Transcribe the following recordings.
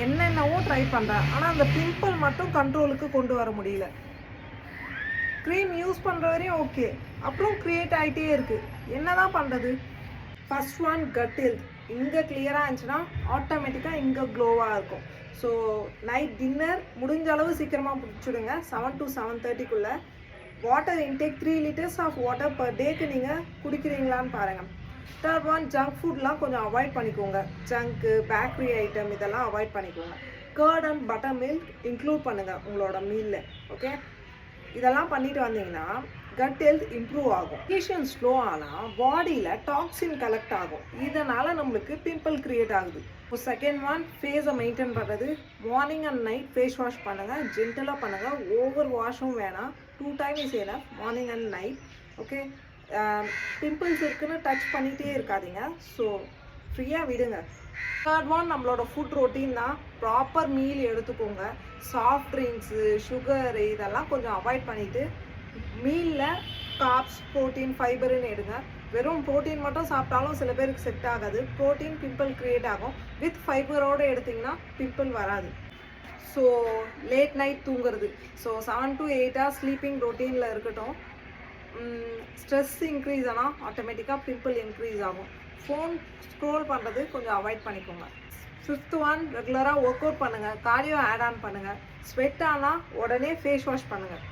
என்னென்னவோ ட்ரை பண்ணுறேன், ஆனால் அந்த பிம்பிள் மட்டும் கண்ட்ரோலுக்கு கொண்டு வர முடியல. க்ரீம் யூஸ் பண்ணுற வரையும் ஓகே, அப்புறம் க்ரியேட் ஆகிட்டே இருக்குது. என்ன தான் பண்ணுறது? First one cut health. இங்கே கிளியராக இருந்துச்சுன்னா ஆட்டோமேட்டிக்காக இங்கே க்ளோவாக இருக்கும். ஸோ நைட் டின்னர் முடிஞ்ச அளவு சீக்கிரமாக பிடிச்சிடுங்க. 7 to 7:30க்குள்ளே. Water intake 3 liters of water per டேக்கு நீங்கள் குடிக்கிறீங்களான்னு பாருங்கள். தேர்ட் ஒன் ஜங்க் ஃபுட்லாம் கொஞ்சம் அவாய்ட் பண்ணிக்கோங்க. ஜங்க்கு, பேக்கரி ஐட்டம் இதெல்லாம் அவாய்ட் பண்ணிக்கோங்க. Curd and butter milk include பண்ணுங்கள் உங்களோட மீலில். ஓகே, இதெல்லாம் பண்ணிட்டு வந்தீங்கன்னா கட் ஹெல்த் இம்ப்ரூவ் ஆகும். டைஜஷன் ஸ்லோ ஆனால் பாடியில் டாக்ஸின் கலெக்ட் ஆகும். இதனால் நம்மளுக்கு பிம்பிள் க்ரியேட் ஆகுது. இப்போ செகண்ட் ஒன் ஃபேஸை மெயின்டைன் பண்ணுறது. Morning and night face wash பண்ணுங்கள். ஜென்டலாக பண்ணுங்கள், ஓவர் வாஷும் வேணாம். 2 times is enough, morning and night. Okay, pimples இருக்குன்னு டச் பண்ணிகிட்டே இருக்காதீங்க. ஸோ ஃப்ரீயாக விடுங்க. தேர்ட் ஒன் நம்மளோட ஃபுட் ரொட்டீன் தான். ப்ராப்பர் மீல் எடுத்துக்கோங்க. சாஃப்ட் ட்ரிங்க்ஸு, சுகரு இதெல்லாம் கொஞ்சம் அவாய்ட் பண்ணிவிட்டு மீலில் கார்ப்ஸ், ப்ரோட்டீன், ஃபைபருன்னு எடுங்க. வெறும் ப்ரோட்டீன் மட்டும் சாப்பிட்டாலும் சில பேருக்கு செட் ஆகாது. ப்ரோட்டீன் பிம்பிள் க்ரியேட் ஆகும். வித் ஃபைபரோடு எடுத்திங்கன்னா பிம்பிள் வராது. ஸோ லேட் நைட் தூங்குறது. ஸோ 7 to 8 hours ஸ்லீப்பிங் ரொட்டீனில் இருக்கட்டும். ஸ்ட்ரெஸ் இன்க்ரீஸ் ஆனால் ஆட்டோமேட்டிக்காக பிம்பிள் இன்க்ரீஸ் ஆகும். ஃபோன் ஸ்க்ரோல் பண்ணுறது கொஞ்சம் அவாய்ட் பண்ணிக்கோங்க. ஃபிஃப்த் ஒன் ரெகுலராக ஒர்க் அவுட் பண்ணுங்கள். கார்டியோ ஆட் ஆன் பண்ணுங்கள். ஸ்வெட் ஆனால் உடனே ஃபேஸ் வாஷ் பண்ணுங்கள்.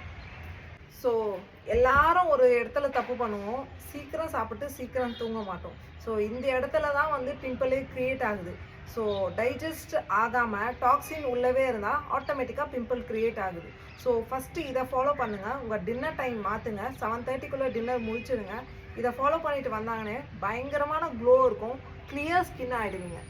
ஸோ எல்லாரும் ஒரு இடத்துல தப்பு பண்ணுவோம். சீக்கிரம் சாப்பிட்டு சீக்கிரம் தூங்க மாட்டோம். ஸோ இந்த இடத்துல தான் வந்து பிம்பிளே க்ரியேட் ஆகுது. ஸோ டைஜஸ்ட் ஆகாமல் டாக்ஸின் உள்ளவே இருந்தால் ஆட்டோமேட்டிக்காக பிம்பிள் க்ரியேட் ஆகுது. ஸோ ஃபஸ்ட்டு இதை ஃபாலோ பண்ணுங்கள். உங்கள் டின்னர் டைம் மாற்றுங்க. 7:30க்குள்ளே டின்னர் முடிச்சிடுங்க. இதை ஃபாலோ பண்ணிட்டு வந்தாங்கன்னே பயங்கரமான க்ளோ இருக்கும். Clear skin ஆகிடுவீங்க.